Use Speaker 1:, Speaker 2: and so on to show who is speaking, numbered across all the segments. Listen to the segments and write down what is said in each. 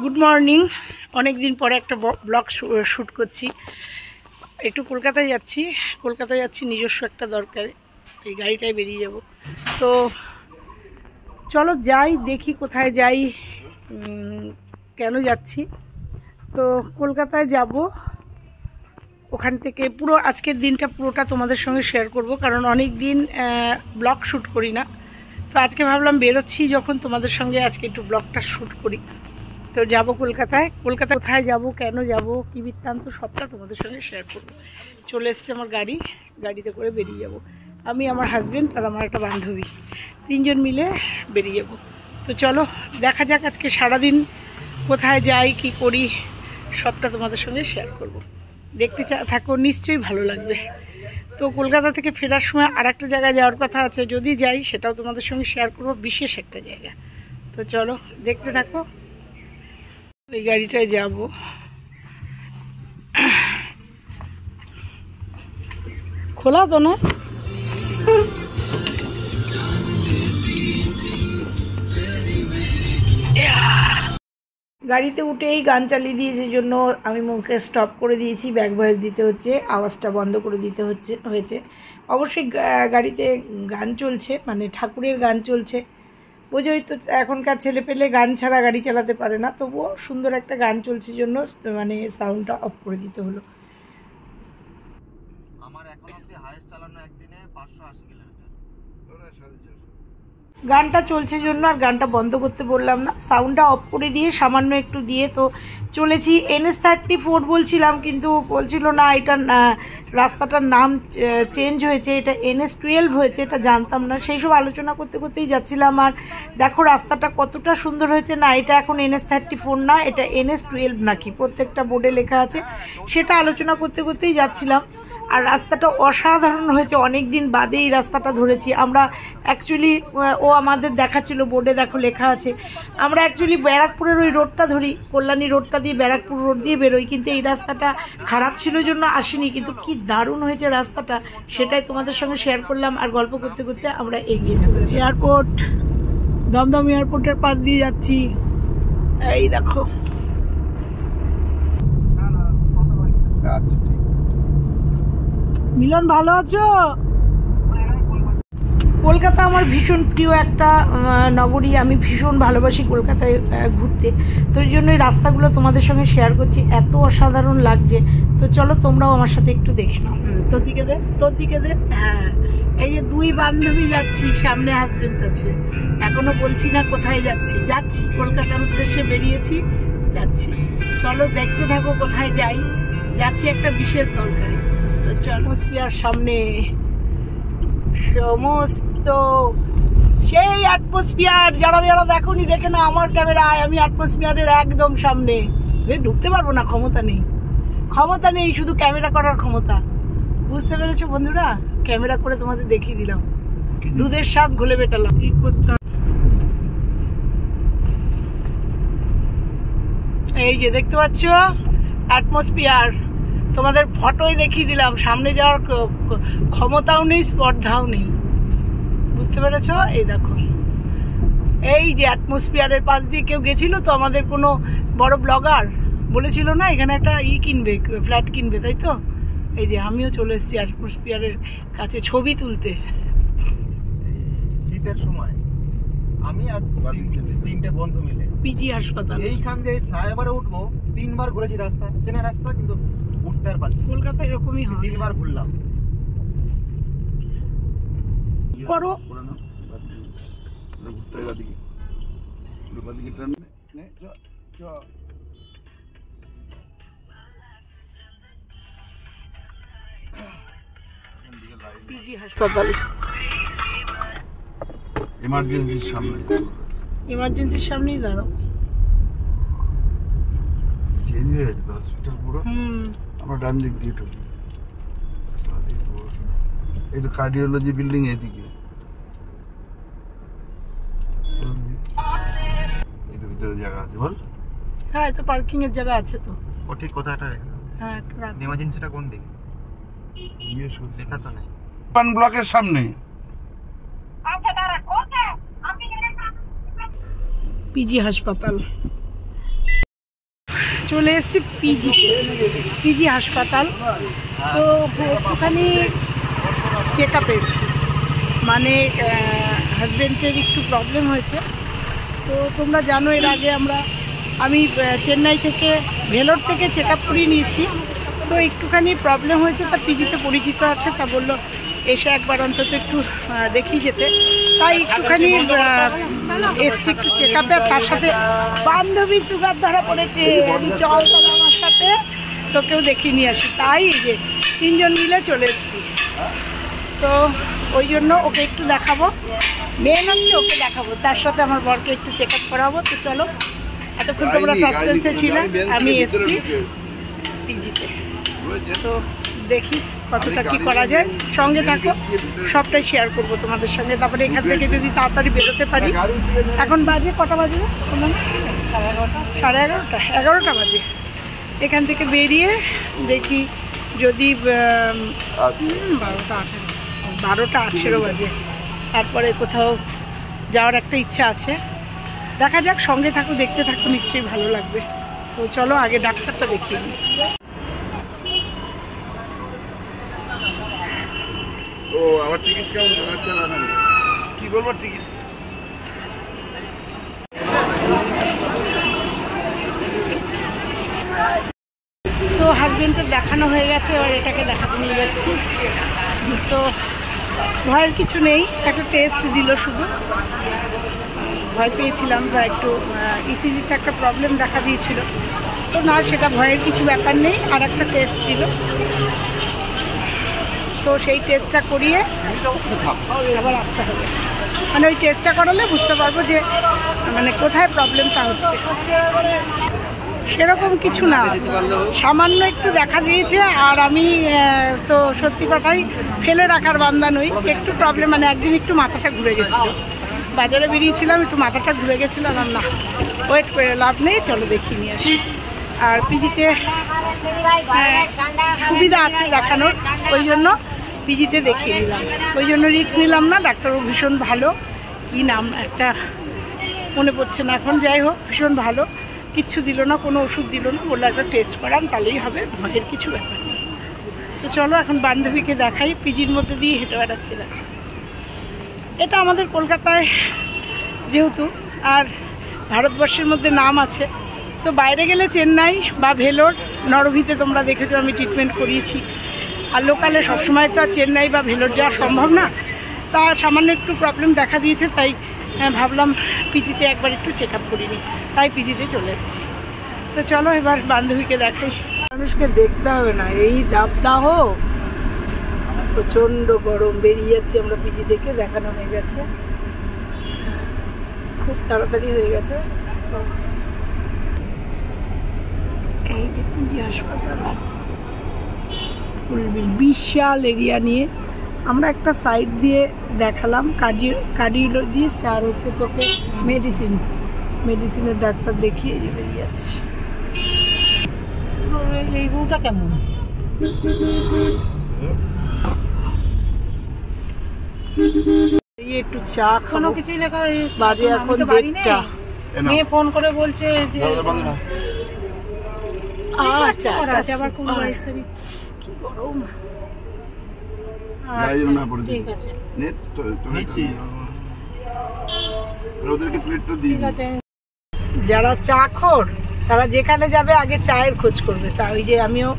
Speaker 1: Good morning. অনেক দিন পরে একটা ব্লগ শ্যুট করছি। একটু কলকাতায় যাচ্ছি নিজস্ব একটা দরকারে, এই গাড়িটায় বেরিয়ে যাব। তো চলো যাই, দেখি কোথায় যাই, কেন যাচ্ছি। তো কলকাতায় যাব, ওখান থেকে পুরো আজকের দিনটা পুরোটা তোমাদের সঙ্গে শেয়ার করব, কারণ অনেক দিন ব্লগ শ্যুট করি না। তো আজকে ভাবলাম বেরোচ্ছি যখন, তোমাদের সঙ্গে আজকে একটু ব্লগটা শ্যুট করি। তো যাব কলকাতায়। কোথায় যাব, কেন যাব, কী বৃত্তান্ত সবটা তোমাদের সঙ্গে শেয়ার করব। চলে এসছে আমার গাড়িতে করে বেরিয়ে যাব। আমি, আমার হাজব্যান্ড আর আমার একটা বান্ধবী, তিনজন মিলে বেরিয়ে যাব। তো চলো দেখা যাক আজকে সারাদিন কোথায় যাই, কি করি, সবটা তোমাদের সঙ্গে শেয়ার করব। দেখতে থাকো, নিশ্চয়ই ভালো লাগবে। তো কলকাতা থেকে ফেরার সময় আর একটা জায়গায় যাওয়ার কথা আছে, যদি যাই সেটাও তোমাদের সঙ্গে শেয়ার করব, বিশেষ একটা জায়গা। তো চলো দেখতে থাকো। ওই গাড়িটায় যাব। খোলা তো না? গাড়িতে উঠেই গান চালিয়ে দিয়েছে জন্য আমি মুখে স্টপ করে দিয়েছি, ব্যাক ভয়েস দিতে হচ্ছে, আওয়াজটা বন্ধ করে দিতে হয়েছে। অবশ্যই গাড়িতে গান চলছে, মানে ঠাকুরের গান চলছে। বোঝোই তো এখনকার ছেলে পেলে গান ছাড়া গাড়ি চালাতে পারে না, তবুও সুন্দর একটা গান চলছে জন্য মানে সাউন্ডটা অফ করে দিতে হলো।
Speaker 2: আমার এখন অবধি হাইয়েস্ট চালানো একদিনে 580 কিলোমিটার।
Speaker 1: গানটা চলছে জন্য আর গানটা বন্ধ করতে বললাম না, সাউন্ডটা অফ করে দিয়ে সামান্য একটু দিয়ে তো চলেছি। NS34 বলছিলাম, কিন্তু বলছিল না এটা রাস্তাটার নাম চেঞ্জ হয়েছে, এটা NS12 হয়েছে, এটা জানতাম না। সেই সব আলোচনা করতে করতেই যাচ্ছিলাম। আর দেখো রাস্তাটা কতটা সুন্দর হয়েছে। না, এটা এখন NS34 না, এটা NS12 নাকি, প্রত্যেকটা বোর্ডে লেখা আছে। সেটা আলোচনা করতে করতেই যাচ্ছিলাম। আর রাস্তাটা অসাধারণ হয়েছে, অনেক দিন বাদে এই রাস্তাটা ধরেছি আমরা। অ্যাকচুয়ালি ও আমাদের দেখাচ্ছিল, বোর্ডে দেখো লেখা আছে। আমরা অ্যাকচুয়ালি ব্যারাকপুরের ওই রোডটা ধরি, কল্যাণী রোডটা দিয়ে ব্যারাকপুর রোড দিয়ে বেরোই, কিন্তু এই রাস্তাটা খারাপ ছিল জন্য আসিনি। কিন্তু কি দারুণ হয়েছে রাস্তাটা, সেটাই তোমাদের সঙ্গে শেয়ার করলাম। আর গল্প করতে করতে আমরা এগিয়ে চলেছি। এয়ারপোর্ট, দমদম এয়ারপোর্টের পাশ দিয়ে যাচ্ছি। এই দেখো। মিলন, ভালো আছো? কলকাতা আমার ভীষণ প্রিয় একটা নগরী, আমি ভীষণ ভালোবাসি কলকাতায় ঘুরতে। তো এই জন্য এই রাস্তাগুলো তোমাদের সঙ্গে শেয়ার করছি, এত অসাধারণ লাগছে। তো চলো তোমরাও আমার সাথে একটু দেখে নাও। তোর দিকে দে। হ্যাঁ, এই যে দুই বান্ধবী যাচ্ছি, সামনে হাজবেন্ড আছে। এখনো বলছি না কোথায় যাচ্ছি কলকাতার উদ্দেশ্যে বেরিয়েছি, যাচ্ছি। চলো দেখতে থাকো কোথায় যাচ্ছি একটা বিশেষ দরকারে। তো চলো, সামনে সমস্ত সেই অ্যাটমসফিয়ার, যারা দেখোনি দেখে না আমার ক্যামেরায়, আমি অ্যাটমসফিয়ারের একদম সামনে। ঢুকতে পারবো না, ক্ষমতা নেই, শুধু ক্যামেরা করার ক্ষমতা। বুঝতে পেরেছো বন্ধুরা? ক্যামেরা করে তোমাদের দেখিয়ে দিলাম, দুধের স্বাদ ঘোলে বেটালাম। কি করতাম, এই যে দেখতে পাচ্ছ অ্যাটমসফিয়ার, তোমাদের ফটোই দেখিয়ে দিলাম। সামনে যাওয়ার ক্ষমতাও নেই, স্পর্ধাও নেই। বুঝতে পেরেছো? এই দেখো, এই যে অ্যাটমসফিয়ারের পাশ দিয়ে কেউ গেছিল তো, আমাদের কোনো বড় ব্লগার বলেছিল না এখানে একটা কিনবে, ফ্ল্যাট কিনবে, তাই তো? এই যে আমিও চলে এসেছি অ্যাটমসফিয়ারের কাছে ছবি তুলতে।
Speaker 2: শীতের সময় আমি আর তিনটে বন্ধু মিলে
Speaker 1: পিজি হাসপাতাল,
Speaker 2: এইখান দিয়ে ফ্লাইওভারে উঠবো, 3 বার ঘুরেছি রাস্তা, চেনা রাস্তা, কিন্তু উঠতে আর পারছি।
Speaker 1: কলকাতা এরকমই হয়,
Speaker 2: 3 বার ঘুরলাম।
Speaker 1: করো পিজি হাসপাতাল, ইমার্জেন্সির সামনেই দাঁড়াও।
Speaker 3: চেঞ্জ হয়ে গেছে তো হসপিটাল পুরো। আমার ডান দিক দিয়ে ঢুকি, এই তো কার্ডিওলজি বিল্ডিং এদিকে, এর ভিতরে জায়গা আছে বল।
Speaker 1: হ্যাঁ, তো পার্কিং এর জায়গা আছে তো।
Speaker 2: ও ঠিক কোথাটা রেখে?
Speaker 1: হ্যাঁ,
Speaker 2: এমার্জেন্সিটা কোন দিকে
Speaker 3: জিজ্ঞেস
Speaker 2: লেখা তো নাই।
Speaker 3: পান ব্লকের সামনে।
Speaker 1: পিজি হাসপাতাল। চলে এসেছি পিজি হাসপাতাল। তো একটুখানি চেক আপ এসেছি, মানে হাজব্যান্ডের একটু প্রবলেম হয়েছে। তো তোমরা জানো এর আগে আমি চেন্নাই থেকে ভেলোর থেকে চেক আপ করিয়ে নিয়েছি। তো একটুখানি প্রবলেম হয়েছে, তা পিজিতে পরিচিত আছে, তা বললো এসে একবার অন্তত একটু দেখিয়ে যেতে। তাই একটুখানি এসছি একটু চেক আপে। তার সাথে বান্ধবী সুগার ধরা পড়েছে, চল তাহলে আমার সাথে, তোকেও দেখিয়ে নিয়ে আসি। তাই যে 3 জন মিলে চলে এসেছি। তো ওই জন্য ওকে একটু দেখাবো, মেন হচ্ছে ওকে দেখাবো, তার সাথে আমার বরকে একটু চেক আপ করাবো। তো চলো, এতক্ষণ তোমরা সাসপেন্সে ছিলে, আমি এসেছি পিজিতে। তো দেখি কতটা কি করা যায়, সঙ্গে থাকো, সবটাই শেয়ার করবো তোমাদের সঙ্গে। তারপরে এখান থেকে যদি তাড়াতাড়ি বেরোতে পারি। এখন বাজে কটা বাজে? 11:30, 11টা বাজে। এখান থেকে বেরিয়ে দেখি যদি 12টা 18 বাজে, তারপরে কোথাও যাওয়ার একটা ইচ্ছা আছে। দেখা যাক, সঙ্গে থাকো, দেখতে থাকো, নিশ্চয়ই ভালো লাগবে। তো চলো আগে ডাক্তারটা দেখিয়ে নিই।
Speaker 3: ও আমার টিকিট কেমন জানাচ্ছে না কি বলবো টিকিট।
Speaker 1: তো হাজবেন্ডের দেখানো হয়ে গেছে, এবার এটাকে দেখাতে নিয়ে যাচ্ছি। তো ভয়ের কিছু নেই, একটা টেস্ট দিল শুধু। ভয় পেয়েছিলাম বা একটু ইসিজিতে একটা প্রবলেম দেখা দিয়েছিল, তো না, সেটা ভয়ের কিছু ব্যাপার নেই। আর একটা টেস্ট দিল, তো সেই টেস্টটা করিয়ে আবার আসতে হবে। মানে ওই টেস্টটা করালে বুঝতে পারবো যে মানে কোথায় প্রবলেমটা হচ্ছে। সেরকম কিছু না, সামান্য একটু দেখা দিয়েছে। আর আমি তো সত্যি কথাই ফেলে রাখার বান্দা নই। একটু প্রবলেম, মানে একদিন একটু মাথাটা ঘুরে গেছিলো, বাজারে বেরিয়েছিলাম, একটু মাথাটা ঘুরে গেছিলাম। আর না, ওয়েট করে লাভ নেই, চলো দেখিয়ে নিয়ে আসি। আর পিজিতে সুবিধা আছে দেখানোর, ওই জন্য পিজিতে দেখিয়ে নিলাম, ওই জন্য রিস্ক নিলাম না। ডাক্তারও ভীষণ ভালো, কি নাম একটা মনে পড়ছে না এখন, যাই হোক ভীষণ ভালো। কিচ্ছু দিল না, কোনো ওষুধ দিল না, বললো একটা টেস্ট করান তাহলেই হবে, ভয়ের কিছু ব্যাপার নেই। তো চলো এখন বান্ধবীকে দেখাই। পিজির মধ্যে দিয়ে হেঁটে বেড়াচ্ছিলাম। এটা আমাদের কলকাতায় যেহেতু, আর ভারতবর্ষের মধ্যে নাম আছে, তো বাইরে গেলে চেন্নাই বা ভেলোর, নরভিতে তোমরা দেখেছো আমি ট্রিটমেন্ট করিয়েছি। আর লোকালে সবসময় তো আর চেন্নাই বা ভেলোর যাওয়া সম্ভব না। তা সামান্য একটু প্রবলেম দেখা দিয়েছে, তাই ভাবলাম পিজিতে একবার একটু চেক আপ করিনি, তাই পিজিতে চলে এসেছি। তো চলো এবার বান্ধবীকে দেখাই। মানুষকে দেখতে হবে না, এই দাবদাহ, প্রচণ্ড গরম। বেরিয়ে যাচ্ছি আমরা পিজি থেকে, দেখানো হয়ে গেছে, খুব তাড়াতাড়ি হয়ে গেছে। এই যে পিজি হাসপাতাল, ফুলবিল বিশাল এরিয়া নিয়ে। আমরা একটা সাইড দিয়ে দেখালাম, কার্ডিওলজিস্ট আর হচ্ছে তোকে মেডিসিনের ডাক্তার দেখিয়ে বেরিয়ে যাচ্ছি।
Speaker 4: এই রুটা কেমন?
Speaker 1: একটু চা
Speaker 4: কোনো কিছুই লেখা
Speaker 1: বাজে এখন 1:30।
Speaker 4: মেয়ে ফোন করে বলছে যে
Speaker 1: আচ্ছা আবার কোন 22 তারিখ, কি গরম।
Speaker 4: ঠিক আছে, ঠিক আছে।
Speaker 1: যারা চা খোর তারা যেখানে যাবে আগে চায়ের খোঁজ করবে। তা ওই যে আমিও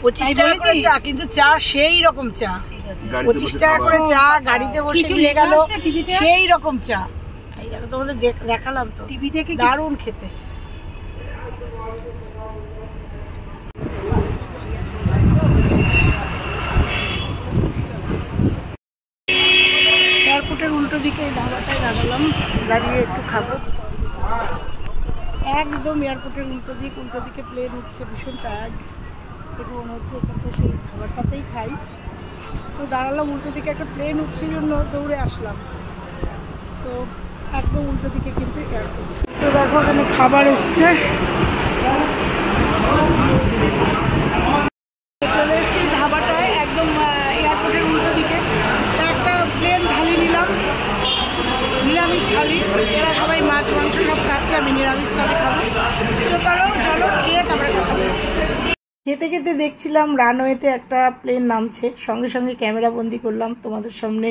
Speaker 1: 25 টাকা করে চা, কিন্তু চা সেই রকম চা, 25 টাকা করে চা, গাড়িতে বসে দিয়ে গেল সেই রকম চা। এই দেখো তোমাদের দেখালাম তো, দারুণ খেতে। এয়ারপোর্টের উল্টো দিকে এই ধাবাটায় দাঁড়ালাম, দাঁড়িয়ে একটু খাবো। একদম এয়ারপোর্টের উল্টো দিকে প্লেন উঠছে, ভীষণ টায়ার্ড। একটু মনে হচ্ছে এখানটা সেই খাবারটাতেই খাই। তো দাঁড়ালাম উল্টো দিকে, একটা প্লেন উঠছে জন্য দৌড়ে আসলাম। তো একদম উল্টো দিকে কিন্তু এয়ারপোর্ট। তো দেখো ওখানে খাবার এসছে, চলে এসেছি ধাবাটায় একদম এয়ারপোর্টের উল্টো দিকে। একটা প্লেন থালি নিলাম, নিরামিষ থালি। এরা সবাই মাছ মাংস সব খাচ্ছে, আমি নিরামিষ তাহলে খাবো। চলো চলো খেয়ে তারপরে কথা বলছি। খেতে খেতে দেখছিলাম রানওয়েতে একটা প্লেন নামছে, সঙ্গে সঙ্গে ক্যামেরা বন্দি করলাম তোমাদের সামনে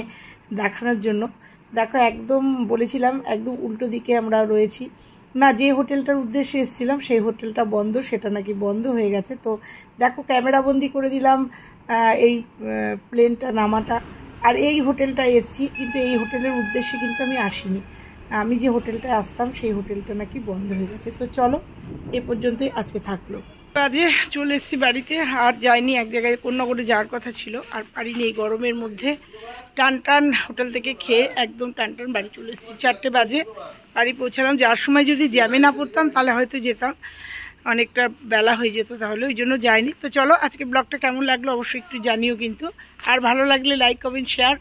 Speaker 1: দেখানোর জন্য। দেখো একদম বলেছিলাম একদম উল্টো দিকে আমরা রয়েছি না, যে হোটেলটার উদ্দেশ্যে এসেছিলাম সেই হোটেলটা বন্ধ, সেটা নাকি বন্ধ হয়ে গেছে। তো দেখো ক্যামেরা বন্দি করে দিলাম এই প্লেনটা নামাটা। আর এই হোটেলটা এসেছি, কিন্তু এই হোটেলের উদ্দেশ্যে কিন্তু আমি আসিনি, আমি যে হোটেলটায় আসতাম সেই হোটেলটা নাকি বন্ধ হয়ে গেছে। তো চলো এ পর্যন্তই আজকে থাকলো। কাজে চলে এসেছি বাড়িতে, আর যাইনি, এক জায়গায় কন্যাগড়ে যাওয়ার কথা ছিল আর পারিনি। এই গরমের মধ্যে টান হোটেল থেকে খেয়ে একদম টান বাড়ি চলে এসেছি। 4টে বাজে বাড়ি পৌঁছালাম। যাওয়ার সময় যদি জ্যামে না পড়তাম তাহলে হয়তো যেতাম, অনেকটা বেলা হয়ে যেত, তাহলে ওই জন্য যাইনি। তো চলো আজকে ব্লগটা কেমন লাগলো অবশ্যই একটু জানিও কিন্তু, আর ভালো লাগলে লাইক কমেন্ট শেয়ার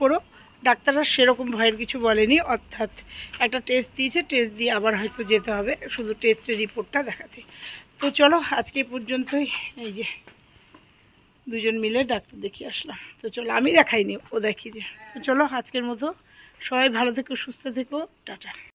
Speaker 1: করো। ডাক্তাররা সেরকম ভয়ের কিছু বলেনি, অর্থাৎ একটা টেস্ট দিয়েছে, টেস্ট দিয়ে আবার হয়তো যেতে হবে শুধু টেস্টের রিপোর্টটা দেখাতে। তো চলো আজকে পর্যন্তই, এই যে দুজন মিলে ডাক্তার দেখিয়ে আসলাম। তো চলো, আমি দেখাইনি, ও দেখিয়েছে। তো চলো আজকের মতো সবাই ভালো থেকো, সুস্থ থেকো, টাটা।